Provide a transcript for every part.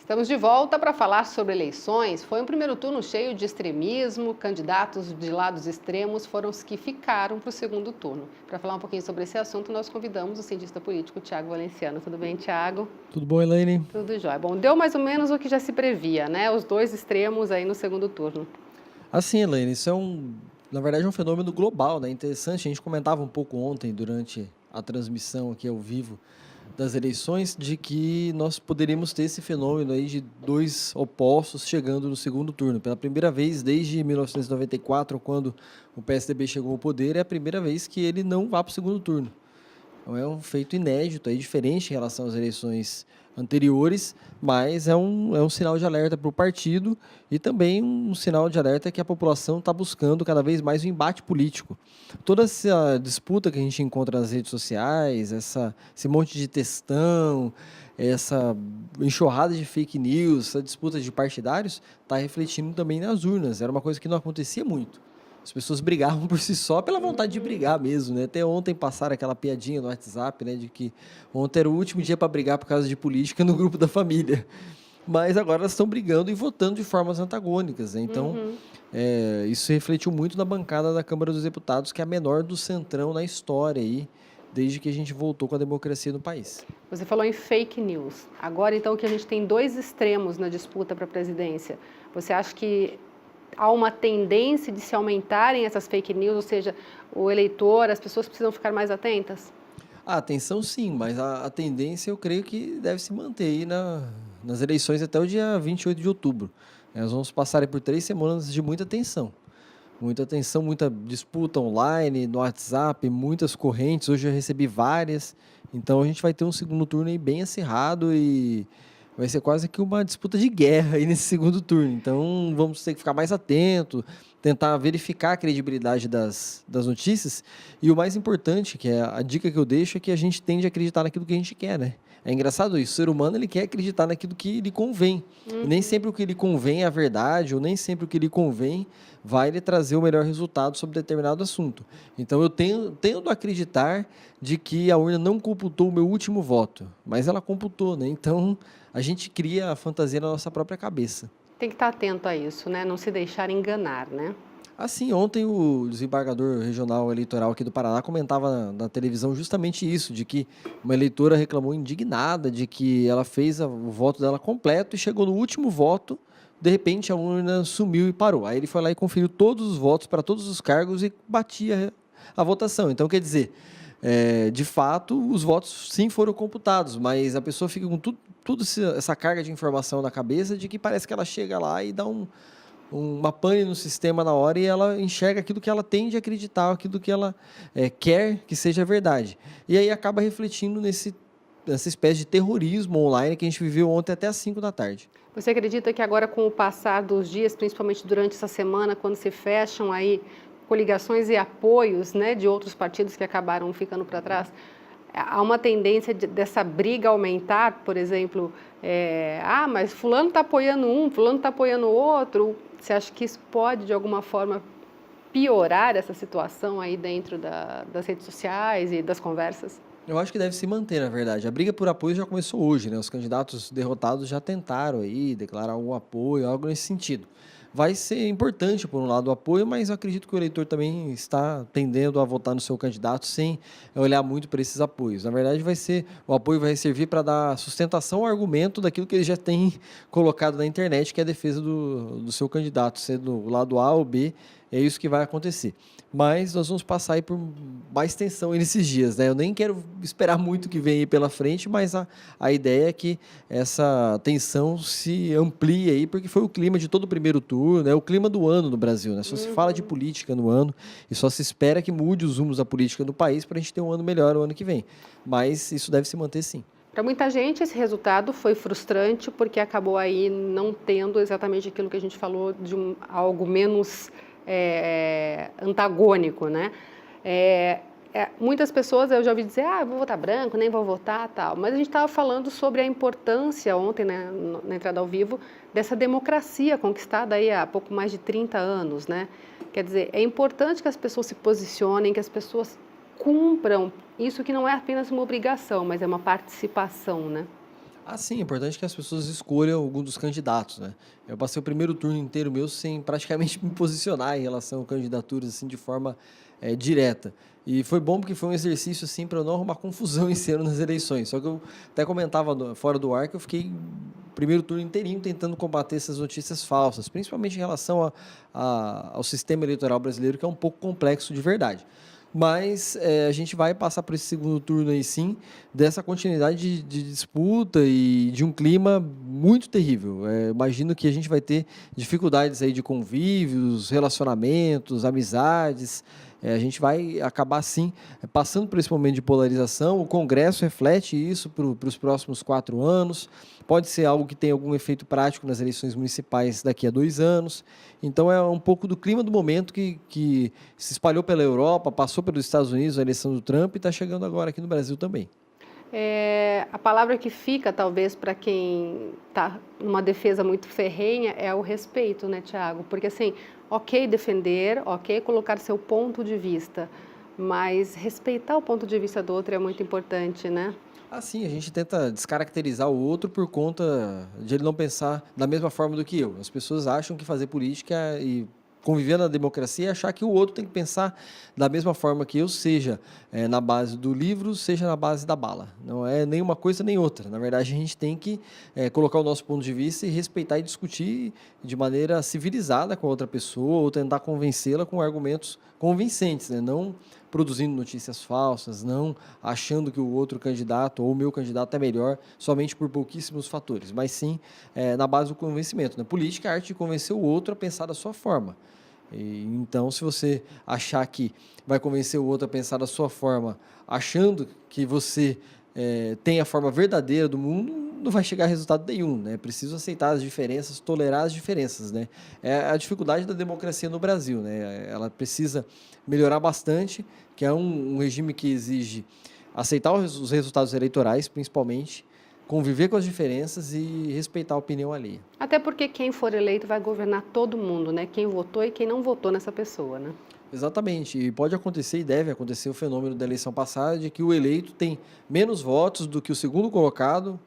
Estamos de volta para falar sobre eleições. Foi um primeiro turno cheio de extremismo, candidatos de lados extremos foram os que ficaram para o segundo turno. Para falar um pouquinho sobre esse assunto, nós convidamos o cientista político Tiago Valenciano. Tudo bem, Tiago? Tudo bom, Elaine? Tudo jóia. Bom, deu mais ou menos o que já se previa, né? Os dois extremos aí no segundo turno. Assim, Elaine, isso na verdade, é um fenômeno global, né? Interessante, a gente comentava um pouco ontem, durante a transmissão aqui ao vivo das eleições, de que nós poderíamos ter esse fenômeno aí de dois opostos chegando no segundo turno. Pela primeira vez desde 1994, quando o PSDB chegou ao poder, é a primeira vez que ele não vai para o segundo turno. Então, é um feito inédito, aí, diferente em relação às eleições anteriores, mas é um sinal de alerta para o partido e também um sinal de alerta que a população está buscando cada vez mais o embate político. Toda essa disputa que a gente encontra nas redes sociais, esse monte de textão, essa enxurrada de fake news, essa disputa de partidários, está refletindo também nas urnas. Era uma coisa que não acontecia muito. As pessoas brigavam por si só pela vontade de brigar mesmo, né? Até ontem passaram aquela piadinha no WhatsApp, né? De que ontem era o último dia para brigar por causa de política no grupo da família. Mas agora elas estão brigando e votando de formas antagônicas, né? Então, isso refletiu muito na bancada da Câmara dos Deputados, que é a menor do Centrão na história aí, desde que a gente voltou com a democracia no país. Você falou em fake news. Agora, então, que a gente tem dois extremos na disputa para a presidência, você acha que há uma tendência de se aumentarem essas fake news, ou seja, o eleitor, as pessoas precisam ficar mais atentas? A atenção sim, mas a tendência eu creio que deve se manter aí nas eleições até o dia 28 de outubro. Nós vamos passar aí por 3 semanas de muita tensão. Muita tensão, muita disputa online, no WhatsApp, muitas correntes. Hoje eu recebi várias. Então a gente vai ter um segundo turno aí bem acirrado e vai ser quase que uma disputa de guerra aí nesse segundo turno. Então vamos ter que ficar mais atento, tentar verificar a credibilidade das notícias. E o mais importante, que é a dica que eu deixo, é que a gente tende a acreditar naquilo que a gente quer, né? É engraçado isso, o ser humano ele quer acreditar naquilo que lhe convém. E nem sempre o que lhe convém é a verdade, ou nem sempre o que lhe convém vai lhe trazer o melhor resultado sobre determinado assunto. Então eu tendo a acreditar de que a urna não computou o meu último voto, mas ela computou, né? Então a gente cria a fantasia na nossa própria cabeça. Tem que estar atento a isso, né? Não se deixar enganar, né? Assim, ontem o desembargador regional eleitoral aqui do Paraná comentava na televisão justamente isso, de que uma eleitora reclamou indignada de que ela fez o voto dela completo e chegou no último voto, de repente a urna sumiu e parou. Aí ele foi lá e conferiu todos os votos para todos os cargos e batia a votação. Então, quer dizer, de fato, os votos sim foram computados, mas a pessoa fica com tudo essa carga de informação na cabeça de que parece que ela chega lá e dá uma pane no sistema na hora e ela enxerga aquilo que ela tende a acreditar, aquilo que ela quer que seja verdade. E aí acaba refletindo nessa espécie de terrorismo online que a gente viveu ontem até às 5 da tarde. Você acredita que agora, com o passar dos dias, principalmente durante essa semana, quando se fecham aí coligações e apoios, né, de outros partidos que acabaram ficando para trás, há uma tendência dessa briga aumentar, por exemplo, mas fulano está apoiando um, fulano está apoiando o outro. Você acha que isso pode, de alguma forma, piorar essa situação aí dentro das redes sociais e das conversas? Eu acho que deve se manter, na verdade. A briga por apoio já começou hoje, né? Os candidatos derrotados já tentaram aí declarar algum apoio, algo nesse sentido. Vai ser importante, por um lado, o apoio, mas eu acredito que o eleitor também está tendendo a votar no seu candidato sem olhar muito para esses apoios. Na verdade, o apoio vai servir para dar sustentação ao argumento daquilo que ele já tem colocado na internet, que é a defesa do seu candidato, sendo o lado A ou B, é isso que vai acontecer. Mas nós vamos passar aí por mais tensão aí nesses dias, né? Eu nem quero esperar muito que venha aí pela frente, mas a ideia é que essa tensão se amplie aí, porque foi o clima de todo o primeiro turno, né? O clima do ano no Brasil, né? Só se fala de política no ano e só se espera que mude os rumos da política no país para a gente ter um ano melhor o ano que vem. Mas isso deve se manter sim. Para muita gente, esse resultado foi frustrante porque acabou aí não tendo exatamente aquilo que a gente falou de algo menos antagônico, né? Muitas pessoas eu já ouvi dizer, eu vou votar branco, nem vou votar, tal. Mas a gente estava falando sobre a importância ontem, né, na entrada ao vivo, dessa democracia conquistada aí há pouco mais de 30 anos, né? Quer dizer, é importante que as pessoas se posicionem, que as pessoas cumpram isso, que não é apenas uma obrigação, mas é uma participação, né? Ah, sim, é importante que as pessoas escolham algum dos candidatos, né. Eu passei o primeiro turno inteiro meu sem praticamente me posicionar em relação a candidaturas, assim, de forma, direta. E foi bom porque foi um exercício, assim, para eu não arrumar confusão esse ano nas eleições. Só que eu até comentava fora do ar que eu fiquei o primeiro turno inteirinho tentando combater essas notícias falsas, principalmente em relação ao sistema eleitoral brasileiro, que é um pouco complexo de verdade. Mas a gente vai passar por esse segundo turno aí sim, dessa continuidade de disputa e de um clima muito terrível. Imagino que a gente vai ter dificuldades aí de convívios, relacionamentos, amizades. A gente vai acabar sim passando por esse momento de polarização. O Congresso reflete isso para os próximos 4 anos. Pode ser algo que tenha algum efeito prático nas eleições municipais daqui a 2 anos. Então é um pouco do clima do momento que se espalhou pela Europa, passou pelos Estados Unidos, a eleição do Trump, e está chegando agora aqui no Brasil também. A palavra que fica, talvez, para quem está numa defesa muito ferrenha é o respeito, né, Tiago? Porque, assim, ok defender, ok colocar seu ponto de vista, mas respeitar o ponto de vista do outro é muito importante, né? Assim, a gente tenta descaracterizar o outro por conta de ele não pensar da mesma forma do que eu. As pessoas acham que fazer política e conviver na democracia é achar que o outro tem que pensar da mesma forma que eu, seja na base do livro, seja na base da bala. Não é nem uma coisa nem outra. Na verdade, a gente tem que colocar o nosso ponto de vista e respeitar e discutir de maneira civilizada com a outra pessoa ou tentar convencê-la com argumentos convincentes, né? Não produzindo notícias falsas, não achando que o outro candidato ou o meu candidato é melhor somente por pouquíssimos fatores, mas sim na base do convencimento. Na política, é a arte de convencer o outro a pensar da sua forma. Então, se você achar que vai convencer o outro a pensar da sua forma, achando que você tem a forma verdadeira do mundo, não vai chegar a resultado nenhum, né? É preciso aceitar as diferenças, tolerar as diferenças, né? É a dificuldade da democracia no Brasil, né? Ela precisa melhorar bastante, que é um regime que exige aceitar os resultados eleitorais, principalmente, conviver com as diferenças e respeitar a opinião alheia. Até porque quem for eleito vai governar todo mundo, né? Quem votou e quem não votou nessa pessoa, né? Exatamente, e pode acontecer e deve acontecer o fenômeno da eleição passada de que o eleito tem menos votos do que o segundo colocado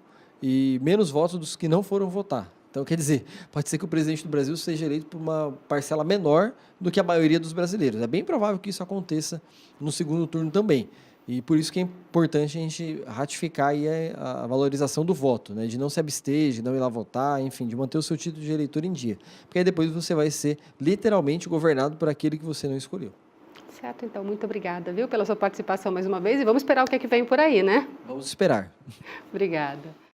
e menos votos dos que não foram votar. Então, quer dizer, pode ser que o presidente do Brasil seja eleito por uma parcela menor do que a maioria dos brasileiros. É bem provável que isso aconteça no segundo turno também. E por isso que é importante a gente ratificar aí a valorização do voto, né? De não se abster, de não ir lá votar, enfim, de manter o seu título de eleitor em dia. Porque aí depois você vai ser literalmente governado por aquele que você não escolheu. Certo, então, muito obrigada, viu, pela sua participação mais uma vez e vamos esperar o que é que vem por aí, né? Vamos esperar. Obrigada.